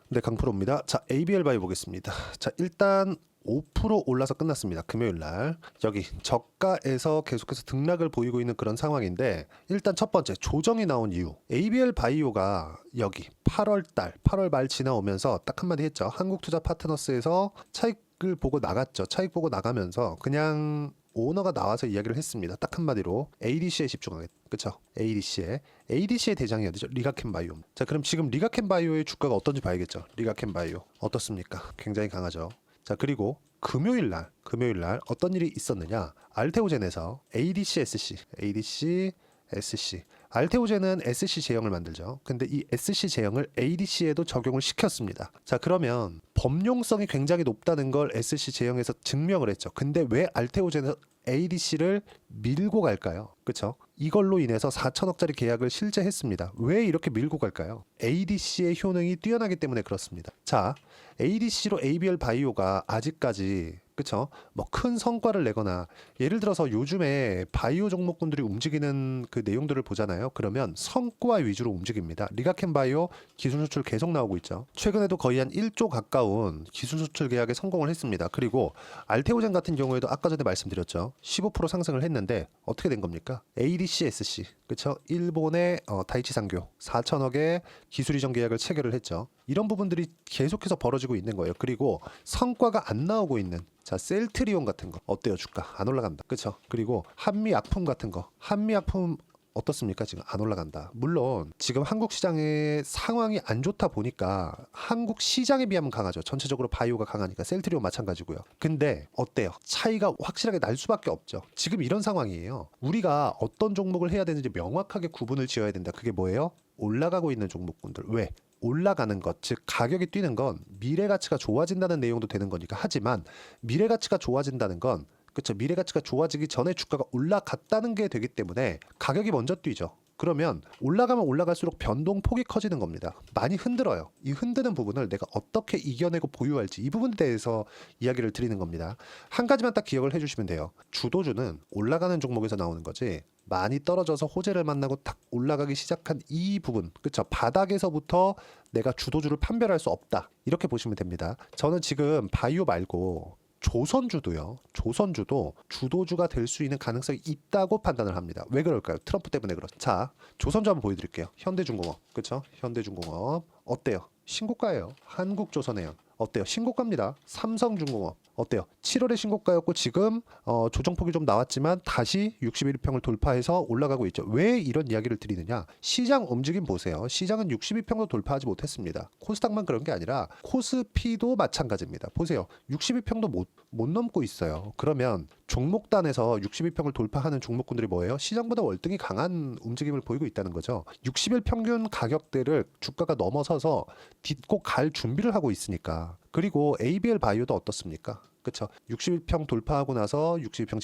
네, 강프로입니다. 자, ABL 바이오 보겠습니다. 자, 일단 5% 올라서 끝났습니다. 금요일 날. 여기 저가에서 계속해서 등락을 보이고 있는 그런 상황인데, 일단 첫 번째 조정이 나온 이유. ABL 바이오가 여기 8월 달, 8월 말 지나오면서 딱 한마디 했죠. 한국투자 파트너스에서 차익을 보고 나갔죠. 차익 보고 나가면서 그냥 오너가 나와서 이야기를 했습니다. 딱 한마디로 ADC에 집중하겠다. 그쵸? ADC의 대장이 어디죠? 리가켄 바이오. 자, 그럼 지금 리가켄 바이오의 주가가 어떤지 봐야겠죠. 리가켄 바이오 어떻습니까? 굉장히 강하죠. 자, 그리고 금요일 날 어떤 일이 있었느냐? 알테오젠에서 ADC SC. 알테오젠은 SC 제형을 만들죠. 근데 이 SC 제형을 ADC에도 적용을 시켰습니다. 자, 그러면 범용성이 굉장히 높다는 걸 SC 제형에서 증명을 했죠. 근데 왜 알테오젠은 ADC를 밀고 갈까요? 그쵸? 이걸로 인해서 4천억짜리 계약을 실제 했습니다. 왜 이렇게 밀고 갈까요? ADC의 효능이 뛰어나기 때문에 그렇습니다. 자, ADC로 ABL 바이오가 아직까지 그쵸? 뭐 큰 성과를 내거나 예를 들어서 요즘에 바이오 종목군들이 움직이는 그 내용들을 보잖아요. 그러면 성과 위주로 움직입니다. 리가켄 바이오 기술 수출 계속 나오고 있죠. 최근에도 거의 한 1조 가까운 기술 수출 계약에 성공을 했습니다. 그리고 알테오젠 같은 경우에도 아까 전에 말씀드렸죠. 15% 상승을 했는데 어떻게 된 겁니까? ADC SC 그쵸? 일본의 다이치 상교 4천억의 기술 이전 계약을 체결을 했죠. 이런 부분들이 계속해서 벌어지고 있는 거예요. 그리고 성과가 안 나오고 있는 자, 셀트리온 같은 거 어때요? 주가 안 올라간다. 그쵸? 그리고 한미약품 같은 거 한미약품 어떻습니까? 지금 안 올라간다. 물론 지금 한국 시장의 상황이 안 좋다 보니까 한국 시장에 비하면 강하죠. 전체적으로 바이오가 강하니까 셀트리온 마찬가지고요. 근데 어때요? 차이가 확실하게 날 수밖에 없죠. 지금 이런 상황이에요. 우리가 어떤 종목을 해야 되는지 명확하게 구분을 지어야 된다. 그게 뭐예요? 올라가고 있는 종목군들. 왜? 올라가는 것, 즉 가격이 뛰는 건 미래 가치가 좋아진다는 내용도 되는 거니까. 하지만 미래 가치가 좋아진다는 건 그렇죠. 미래 가치가 좋아지기 전에 주가가 올라갔다는 게 되기 때문에 가격이 먼저 뛰죠. 그러면 올라가면 올라갈수록 변동폭이 커지는 겁니다. 많이 흔들어요. 이 흔드는 부분을 내가 어떻게 이겨내고 보유할지 이 부분에 대해서 이야기를 드리는 겁니다. 한 가지만 딱 기억을 해주시면 돼요. 주도주는 올라가는 종목에서 나오는 거지 많이 떨어져서 호재를 만나고 딱 올라가기 시작한 이 부분, 그렇죠? 바닥에서부터 내가 주도주를 판별할 수 없다. 이렇게 보시면 됩니다. 저는 지금 바이오 말고 조선주도요. 조선주도 주도주가 될 수 있는 가능성이 있다고 판단을 합니다. 왜 그럴까요? 트럼프 때문에 그렇죠. 자, 조선주 한번 보여드릴게요. 현대중공업, 그렇죠? 현대중공업 어때요? 신고가예요. 한국조선해양 어때요? 신고가입니다. 삼성중공업 어때요? 7월에 신고가였고 지금 조정폭이 좀 나왔지만 다시 61평을 돌파해서 올라가고 있죠. 왜 이런 이야기를 드리느냐? 시장 움직임 보세요. 시장은 62평도 돌파하지 못했습니다. 코스닥만 그런 게 아니라 코스피도 마찬가지입니다. 보세요. 62평도 못 넘고 있어요. 그러면 종목단에서 62평을 돌파하는 종목군들이 뭐예요? 시장보다 월등히 강한 움직임을 보이고 있다는 거죠. 60일 평균 가격대를 주가가 넘어서서 딛고 갈 준비를 하고 있으니까. 그리고 ABL 바이오도 어떻습니까? 그쵸? 60평 돌파하고 나서 60평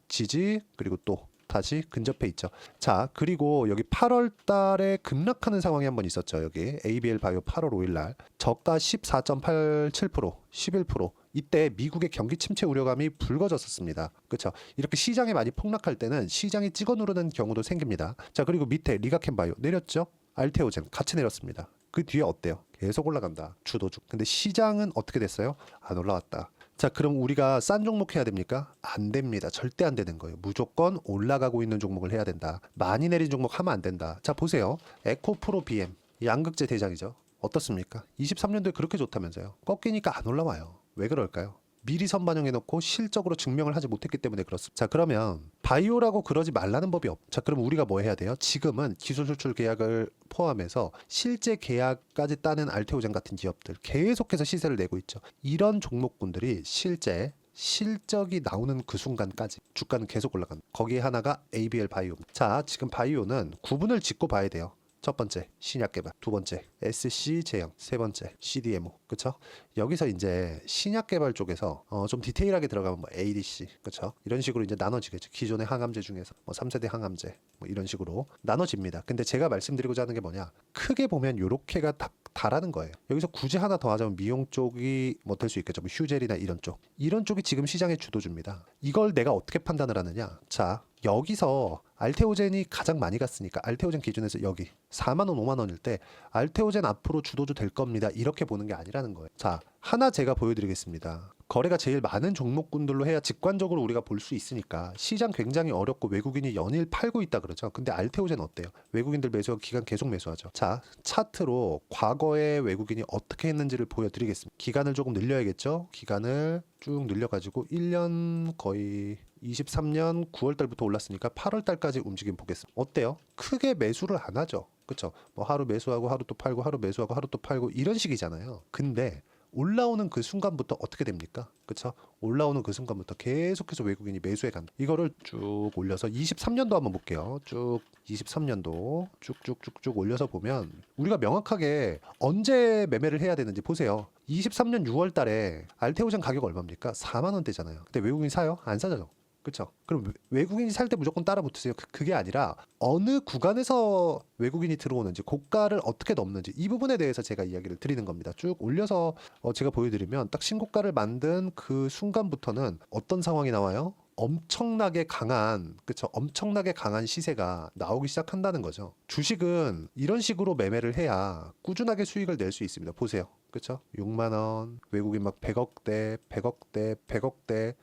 지지 그리고 또 다시 근접해 있죠. 자, 그리고 여기 8월 달에 급락하는 상황이 한번 있었죠. 여기 ABL 바이오 8월 5일 날 저가 14.87%, 11%. 이때 미국의 경기 침체 우려감이 불거졌었습니다. 그렇죠? 이렇게 시장이 많이 폭락할 때는 시장이 찍어 누르는 경우도 생깁니다. 자, 그리고 밑에 리가켄 바이오 내렸죠? 알테오젠 같이 내렸습니다. 그 뒤에 어때요? 계속 올라간다. 주도주. 근데 시장은 어떻게 됐어요? 안 올라왔다. 자, 그럼 우리가 싼 종목 해야 됩니까? 안 됩니다. 절대 안 되는 거예요. 무조건 올라가고 있는 종목을 해야 된다. 많이 내린 종목 하면 안 된다. 자, 보세요. 에코프로 BM. 양극재 대장이죠. 어떻습니까? 23년도에 그렇게 좋다면서요. 꺾이니까 안 올라와요. 왜 그럴까요? 미리 선반영해놓고 실적으로 증명을 하지 못했기 때문에 그렇습니다. 자, 그러면 바이오라고 그러지 말라는 법이 없. 자, 그럼 우리가 뭐 해야 돼요? 지금은 기술 수출 계약을 포함해서 실제 계약까지 따는 알테오젠 같은 기업들 계속해서 시세를 내고 있죠. 이런 종목군들이 실제 실적이 나오는 그 순간까지 주가는 계속 올라간다. 거기에 하나가 ABL 바이오. 자, 지금 바이오는 구분을 짓고 봐야 돼요. 첫 번째 신약 개발, 두 번째 SC 제형, 세 번째 CDMO. 그쵸? 여기서 이제 신약 개발 쪽에서 좀 디테일하게 들어가면 뭐 ADC, 그쵸? 이런 식으로 이제 나눠지겠죠. 기존의 항암제 중에서 뭐 3세대 항암제 뭐 이런 식으로 나눠집니다. 근데 제가 말씀드리고자 하는 게 뭐냐? 크게 보면 요렇게가 다라는 거예요. 여기서 굳이 하나 더 하자면 미용 쪽이 뭐 될 수 있겠죠. 뭐 휴젤이나 이런 쪽이 지금 시장의 주도주입니다. 이걸 내가 어떻게 판단을 하느냐? 자, 여기서 알테오젠이 가장 많이 갔으니까 알테오젠 기준에서 여기 4만 원, 5만 원일 때 알테오젠 알테오젠 앞으로 주도주 될 겁니다. 이렇게 보는 게 아니라는 거예요. 자, 하나 제가 보여드리겠습니다. 거래가 제일 많은 종목군들로 해야 직관적으로 우리가 볼 수 있으니까 시장 굉장히 어렵고 외국인이 연일 팔고 있다 그러죠. 근데 알테오젠 어때요? 외국인들 매수하고 기간 계속 매수하죠. 자, 차트로 과거에 외국인이 어떻게 했는지를 보여드리겠습니다. 기간을 조금 늘려야겠죠? 기간을 쭉 늘려가지고 1년 거의 23년 9월달부터 올랐으니까 8월달까지 움직임 보겠습니다. 어때요? 크게 매수를 안 하죠. 그쵸? 뭐 하루 매수하고 하루 또 팔고 하루 매수하고 하루 또 팔고 이런 식이잖아요. 근데 올라오는 그 순간부터 어떻게 됩니까? 그쵸? 올라오는 그 순간부터 계속해서 외국인이 매수해 간다. 이거를 쭉 올려서 23년도 한번 볼게요. 쭉 23년도 쭉쭉쭉쭉 올려서 보면 우리가 명확하게 언제 매매를 해야 되는지 보세요. 23년 6월 달에 알테오젠 가격 얼마입니까? 4만 원대잖아요. 근데 외국인이 사요? 안 사죠. 그렇죠. 그럼 외국인이 살 때 무조건 따라 붙으세요. 그게 아니라 어느 구간에서 외국인이 들어오는지 고가를 어떻게 넘는지 이 부분에 대해서 제가 이야기를 드리는 겁니다. 쭉 올려서 제가 보여드리면 딱 신고가를 만든 그 순간부터는 어떤 상황이 나와요? 엄청나게 강한, 그쵸? 엄청나게 강한 시세가 나오기 시작한다는 거죠. 주식은 이런 식으로 매매를 해야 꾸준하게 수익을 낼 수 있습니다. 보세요. 그쵸? 6만 원, 외국인 막 100억대, 100억대, 100억대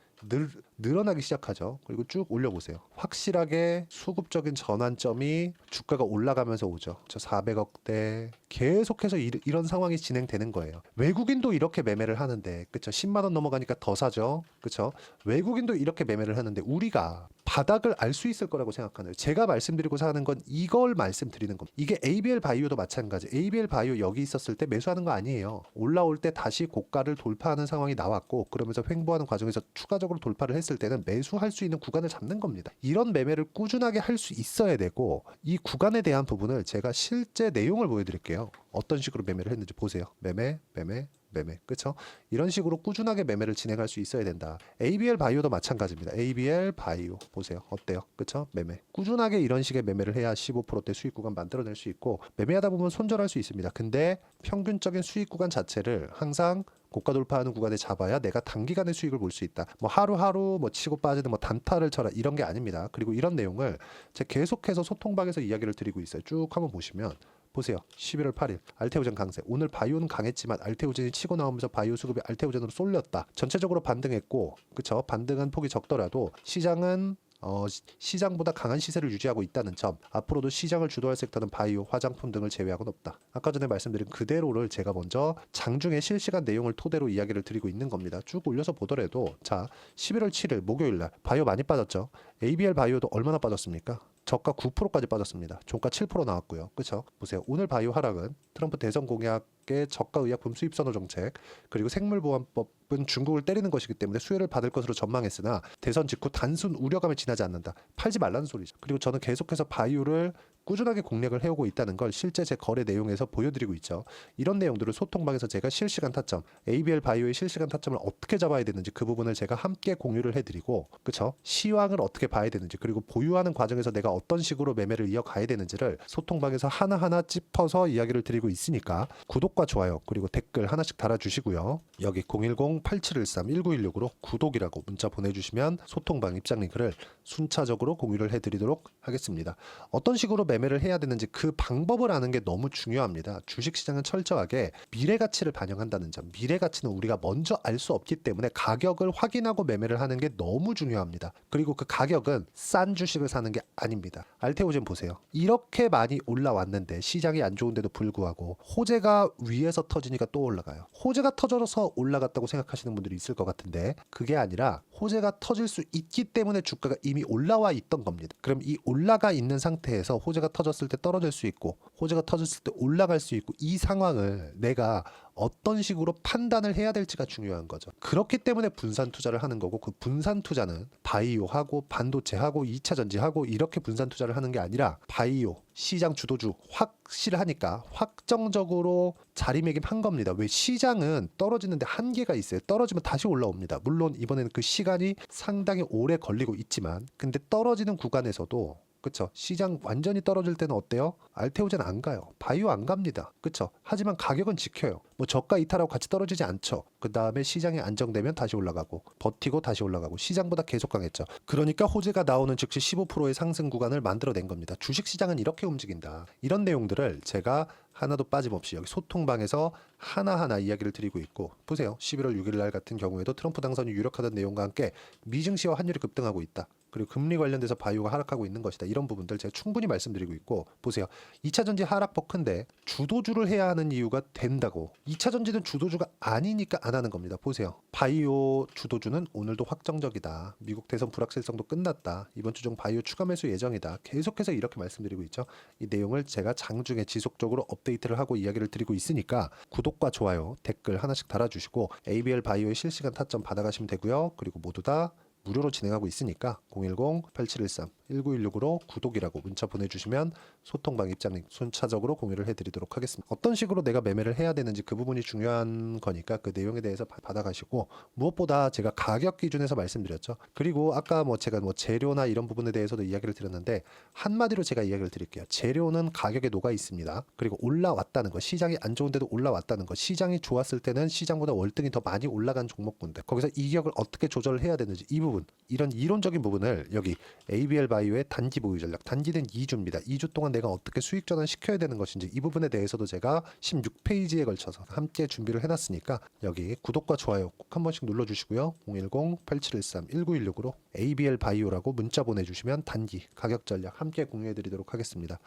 늘어나기 시작하죠. 그리고 쭉 올려보세요. 확실하게 수급적인 전환점이 주가가 올라가면서 오죠. 저 400억대 계속해서 이런 상황이 진행되는 거예요. 외국인도 이렇게 매매를 하는데, 그쵸? 10만 원 넘어가니까 더 사죠. 그쵸? 외국인도 이렇게 매매를 하는데 우리가 바닥을 알 수 있을 거라고 생각하는, 제가 말씀드리고자 하는 건 이걸 말씀드리는 겁니다. 이게 ABL 바이오도 마찬가지. ABL 바이오 여기 있었을 때 매수하는 거 아니에요. 올라올 때 다시 고가를 돌파하는 상황이 나왔고, 그러면서 횡보하는 과정에서 추가적으로 돌파를 했을 때는 매수할 수 있는 구간을 잡는 겁니다. 이런 매매를 꾸준하게 할 수 있어야 되고, 이 구간에 대한 부분을 제가 실제 내용을 보여드릴게요. 어떤 식으로 매매를 했는지 보세요. 매매, 그렇죠? 이런 식으로 꾸준하게 매매를 진행할 수 있어야 된다. ABL 바이오도 마찬가지입니다. ABL 바이오 보세요. 어때요? 그렇죠? 매매. 꾸준하게 이런 식의 매매를 해야 15%대 수익 구간 만들어낼 수 있고, 매매하다 보면 손절할 수 있습니다. 근데 평균적인 수익 구간 자체를 항상 고가 돌파하는 구간에 잡아야 내가 단기간의 수익을 볼 수 있다. 뭐 하루하루 뭐 치고 빠지는 뭐 단타를 쳐라 이런 게 아닙니다. 그리고 이런 내용을 제가 계속해서 소통방에서 이야기를 드리고 있어요. 쭉 한번 보시면 보세요. 11월 8일 알테오젠 강세. 오늘 바이오는 강했지만 알테오젠이 치고 나오면서 바이오 수급이 알테오젠으로 쏠렸다. 전체적으로 반등했고, 그쵸? 반등한 폭이 적더라도 시장은 시장보다 강한 시세를 유지하고 있다는 점, 앞으로도 시장을 주도할 섹터는 바이오, 화장품 등을 제외하고는 없다. 아까 전에 말씀드린 그대로를 제가 먼저 장중에 실시간 내용을 토대로 이야기를 드리고 있는 겁니다. 쭉 올려서 보더라도 자, 11월 7일 목요일날 바이오 많이 빠졌죠. ABL 바이오도 얼마나 빠졌습니까? 저가 9%까지 빠졌습니다. 종가 7% 나왔고요. 그렇죠? 보세요. 오늘 바이오 하락은 트럼프 대선 공약의 저가 의약품 수입 선호 정책, 그리고 생물보안법은 중국을 때리는 것이기 때문에 수혜를 받을 것으로 전망했으나 대선 직후 단순 우려감에 지나지 않는다. 팔지 말라는 소리죠. 그리고 저는 계속해서 바이오를 꾸준하게 공략을 해오고 있다는 걸 실제 제 거래 내용에서 보여드리고 있죠. 이런 내용들을 소통방에서 제가 실시간 타점, ABL 바이오의 실시간 타점을 어떻게 잡아야 되는지 그 부분을 제가 함께 공유를 해드리고, 그쵸? 시황을 어떻게 봐야 되는지, 그리고 보유하는 과정에서 내가 어떤 식으로 매매를 이어가야 되는지를 소통방에서 하나하나 짚어서 이야기를 드리고 있으니까 구독과 좋아요 그리고 댓글 하나씩 달아주시고요. 여기 010-8713-1916으로 구독이라고 문자 보내주시면 소통방 입장 링크를 순차적으로 공유를 해드리도록 하겠습니다. 어떤 식으로 매매를 해야 되는지 그 방법을 아는 게 너무 중요합니다. 주식시장은 철저하게 미래 가치를 반영한다는 점, 미래 가치는 우리가 먼저 알 수 없기 때문에 가격을 확인하고 매매를 하는 게 너무 중요합니다. 그리고 그 가격은 싼 주식을 사는 게 아닙니다. 알테오젠 보세요. 이렇게 많이 올라왔는데 시장이 안 좋은데도 불구하고 호재가 위에서 터지니까 또 올라가요. 호재가 터져서 올라갔다고 생각하시는 분들이 있을 것 같은데 그게 아니라 호재가 터질 수 있기 때문에 주가가 이미 올라와 있던 겁니다. 그럼 이 올라가 있는 상태에서 호재가 터졌을 때 떨어질 수 있고 호재가 터졌을 때 올라갈 수 있고, 이 상황을 내가 어떤 식으로 판단을 해야 될지가 중요한 거죠. 그렇기 때문에 분산 투자를 하는 거고, 그 분산 투자는 바이오하고 반도체하고 2차 전지하고 이렇게 분산 투자를 하는 게 아니라 바이오, 시장 주도주 확실하니까 확정적으로 자리매김한 겁니다. 왜? 시장은 떨어지는데 한계가 있어요. 떨어지면 다시 올라옵니다. 물론 이번에는 그 시간이 상당히 오래 걸리고 있지만, 근데 떨어지는 구간에서도 그쵸? 시장 완전히 떨어질 때는 어때요? 알테오젠 안 가요. 바이오 안 갑니다. 그쵸? 하지만 가격은 지켜요. 뭐 저가 이탈하고 같이 떨어지지 않죠. 그 다음에 시장이 안정되면 다시 올라가고 버티고 다시 올라가고 시장보다 계속 강했죠. 그러니까 호재가 나오는 즉시 15%의 상승 구간을 만들어낸 겁니다. 주식시장은 이렇게 움직인다. 이런 내용들을 제가 하나도 빠짐없이 여기 소통방에서 하나하나 이야기를 드리고 있고, 보세요. 11월 6일 날 같은 경우에도 트럼프 당선이 유력하던 내용과 함께 미증시와 환율이 급등하고 있다. 그리고 금리 관련돼서 바이오가 하락하고 있는 것이다. 이런 부분들 제가 충분히 말씀드리고 있고, 보세요. 2차 전지 하락폭 큰데 주도주를 해야 하는 이유가 된다고. 2차 전지는 주도주가 아니니까 안 하는 겁니다. 보세요. 바이오 주도주는 오늘도 확정적이다. 미국 대선 불확실성도 끝났다. 이번 주 중 바이오 추가 매수 예정이다. 계속해서 이렇게 말씀드리고 있죠. 이 내용을 제가 장중에 지속적으로 업데이트를 하고 이야기를 드리고 있으니까 구독과 좋아요, 댓글 하나씩 달아주시고 ABL 바이오의 실시간 타점 받아가시면 되고요. 그리고 모두 다 무료로 진행하고 있으니까 010-8713-1916으로 구독이라고 문자 보내주시면 소통방 입장링 순차적으로 공유를 해드리도록 하겠습니다. 어떤 식으로 내가 매매를 해야 되는지 그 부분이 중요한 거니까 그 내용에 대해서 받아가시고, 무엇보다 제가 가격 기준에서 말씀드렸죠. 그리고 아까 제가 재료나 이런 부분에 대해서도 이야기를 드렸는데, 한마디로 제가 이야기를 드릴게요. 재료는 가격에 녹아 있습니다. 그리고 올라왔다는 거, 시장이 안 좋은데도 올라왔다는 거, 시장이 좋았을 때는 시장보다 월등히 더 많이 올라간 종목군데 거기서 이격을 어떻게 조절을 해야 되는지, 이 부분, 이런 이론적인 부분을 여기 ABL 바이오의 단기 보유 전략, 단기는 2주입니다. 2주 동안 내가 어떻게 수익 전환 시켜야 되는 것인지, 이 부분에 대해서도 제가 16페이지에 걸쳐서 함께 준비를 해놨으니까 여기 구독과 좋아요 꼭 한 번씩 눌러주시고요. 010-8713-1916으로 ABL 바이오라고 문자 보내주시면 단기 가격 전략 함께 공유해드리도록 하겠습니다.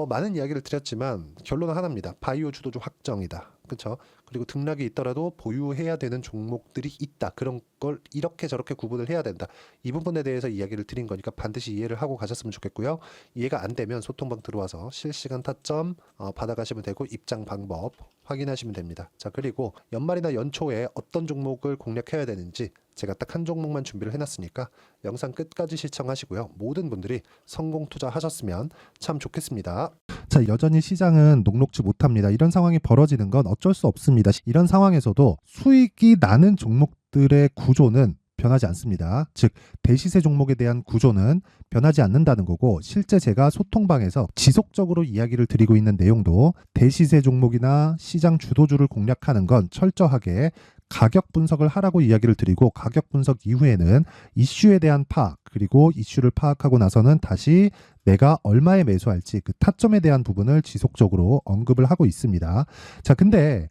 많은 이야기를 드렸지만 결론은 하나입니다. 바이오 주도주 확정이다. 그렇죠? 그리고 등락이 있더라도 보유해야 되는 종목들이 있다. 그런 걸 이렇게 저렇게 구분을 해야 된다. 이 부분에 대해서 이야기를 드린 거니까 반드시 이해를 하고 가셨으면 좋겠고요. 이해가 안 되면 소통방 들어와서 실시간 타점 받아가시면 되고, 입장 방법 확인하시면 됩니다. 자, 그리고 연말이나 연초에 어떤 종목을 공략해야 되는지 제가 딱 한 종목만 준비를 해놨으니까 영상 끝까지 시청하시고요. 모든 분들이 성공 투자하셨으면 참 좋겠습니다. 자, 여전히 시장은 녹록지 못합니다. 이런 상황이 벌어지는 건 어쩔 수 없습니다. 이런 상황에서도 수익이 나는 종목들의 구조는 변하지 않습니다. 즉, 대시세 종목에 대한 구조는 변하지 않는다는 거고, 실제 제가 소통방에서 지속적으로 이야기를 드리고 있는 내용도 대시세 종목이나 시장 주도주를 공략하는 건 철저하게 가격 분석을 하라고 이야기를 드리고, 가격 분석 이후에는 이슈에 대한 파악, 그리고 이슈를 파악하고 나서는 다시 내가 얼마에 매수할지 그 타점에 대한 부분을 지속적으로 언급을 하고 있습니다. 자, 근데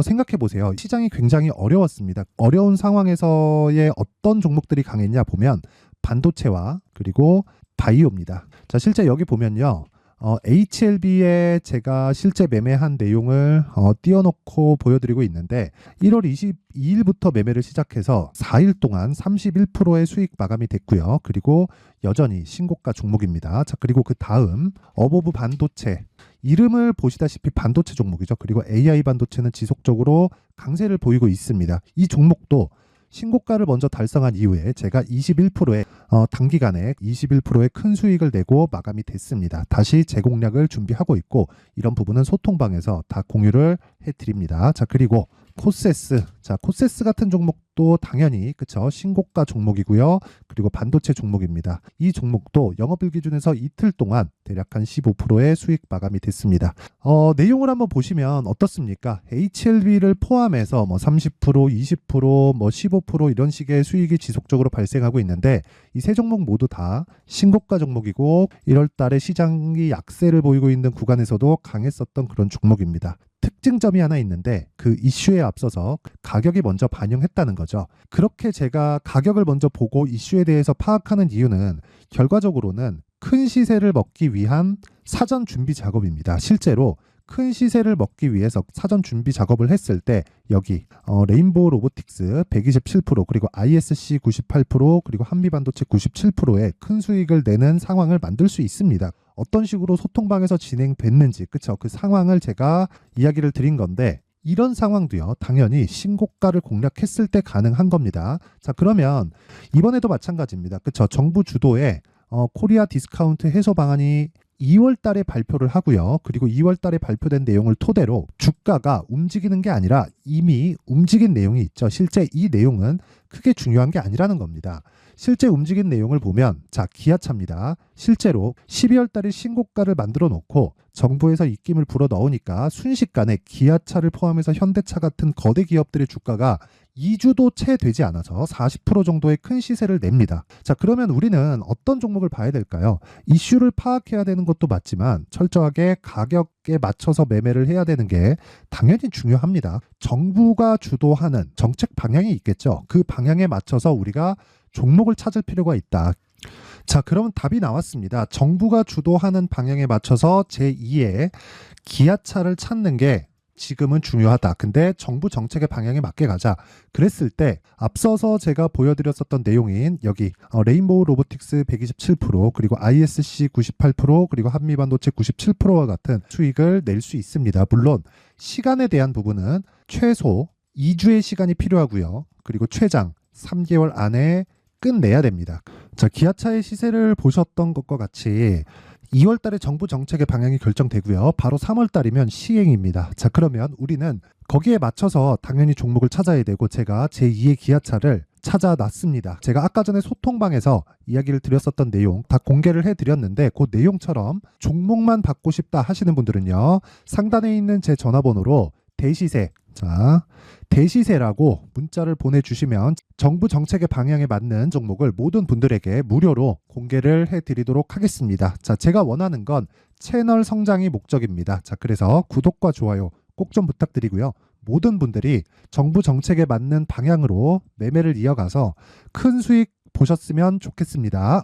생각해 보세요. 시장이 굉장히 어려웠습니다. 어려운 상황에서의 어떤 종목들이 강했냐 보면 반도체와 그리고 바이오입니다. 자, 실제 여기 보면요. HLB에 제가 실제 매매한 내용을 띄워놓고 보여드리고 있는데, 1월 22일부터 매매를 시작해서 4일 동안 31%의 수익 마감이 됐고요. 그리고 여전히 신고가 종목입니다. 자, 그리고 그 다음 어보브 반도체, 이름을 보시다시피 반도체 종목이죠. 그리고 AI 반도체는 지속적으로 강세를 보이고 있습니다. 이 종목도 신고가를 먼저 달성한 이후에 제가 21%의 단기간에 21%의 큰 수익을 내고 마감이 됐습니다. 다시 재공략을 준비하고 있고, 이런 부분은 소통방에서 다 공유를 해드립니다. 자, 그리고 코세스. 자, 코세스 같은 종목도 당연히 그쵸, 신고가 종목이고요. 그리고 반도체 종목입니다. 이 종목도 영업일 기준에서 이틀 동안 대략 한 15%의 수익 마감이 됐습니다. 내용을 한번 보시면 어떻습니까? HLB를 포함해서 30%, 20%, 15% 이런 식의 수익이 지속적으로 발생하고 있는데, 이 세 종목 모두 다 신고가 종목이고 1월 달에 시장이 약세를 보이고 있는 구간에서도 강했었던 그런 종목입니다. 특징점이 하나 있는데, 그 이슈에 앞서서 가격이 먼저 반영했다는 거죠. 그렇게 제가 가격을 먼저 보고 이슈에 대해서 파악하는 이유는 결과적으로는 큰 시세를 먹기 위한 사전 준비 작업입니다. 실제로 큰 시세를 먹기 위해서 사전 준비 작업을 했을 때 여기 레인보우 로보틱스 127%, 그리고 ISC 98%, 그리고 한미반도체 97%의 큰 수익을 내는 상황을 만들 수 있습니다. 어떤 식으로 소통방에서 진행됐는지, 그쵸? 그 상황을 제가 이야기를 드린 건데, 이런 상황도요, 당연히 신고가를 공략했을 때 가능한 겁니다. 자, 그러면 이번에도 마찬가지입니다. 그쵸? 정부 주도의 코리아 디스카운트 해소 방안이 2월 달에 발표를 하고요. 그리고 2월 달에 발표된 내용을 토대로 주가가 움직이는 게 아니라 이미 움직인 내용이 있죠. 실제 이 내용은 크게 중요한 게 아니라는 겁니다. 실제 움직인 내용을 보면 자, 기아차입니다. 실제로 12월 달에 신고가를 만들어 놓고 정부에서 입김을 불어 넣으니까 순식간에 기아차를 포함해서 현대차 같은 거대 기업들의 주가가 2주도 채 되지 않아서 40% 정도의 큰 시세를 냅니다. 자, 그러면 우리는 어떤 종목을 봐야 될까요? 이슈를 파악해야 되는 것도 맞지만 철저하게 가격에 맞춰서 매매를 해야 되는 게 당연히 중요합니다. 정부가 주도하는 정책 방향이 있겠죠. 그 방향에 맞춰서 우리가 종목을 찾을 필요가 있다. 자, 그러면 답이 나왔습니다. 정부가 주도하는 방향에 맞춰서 제2의 기아차를 찾는 게 지금은 중요하다. 근데 정부 정책의 방향에 맞게 가자. 그랬을 때 앞서서 제가 보여드렸었던 내용인 여기 레인보우 로보틱스 127% 그리고 ISC 98% 그리고 한미반도체 97%와 같은 수익을 낼 수 있습니다. 물론 시간에 대한 부분은 최소 2주의 시간이 필요하고요. 그리고 최장 3개월 안에 끝내야 됩니다. 자, 기아차의 시세를 보셨던 것과 같이 2월 달에 정부 정책의 방향이 결정되고요. 바로 3월 달이면 시행입니다. 자, 그러면 우리는 거기에 맞춰서 당연히 종목을 찾아야 되고 제가 제2의 기아차를 찾아놨습니다. 제가 아까 전에 소통방에서 이야기를 드렸었던 내용 다 공개를 해드렸는데 그 내용처럼 종목만 받고 싶다 하시는 분들은요. 상단에 있는 제 전화번호로 대시세, 자, 대시세라고 문자를 보내주시면 정부 정책의 방향에 맞는 종목을 모든 분들에게 무료로 공개를 해드리도록 하겠습니다. 자, 제가 원하는 건 채널 성장이 목적입니다. 자, 그래서 구독과 좋아요 꼭 좀 부탁드리고요. 모든 분들이 정부 정책에 맞는 방향으로 매매를 이어가서 큰 수익 보셨으면 좋겠습니다.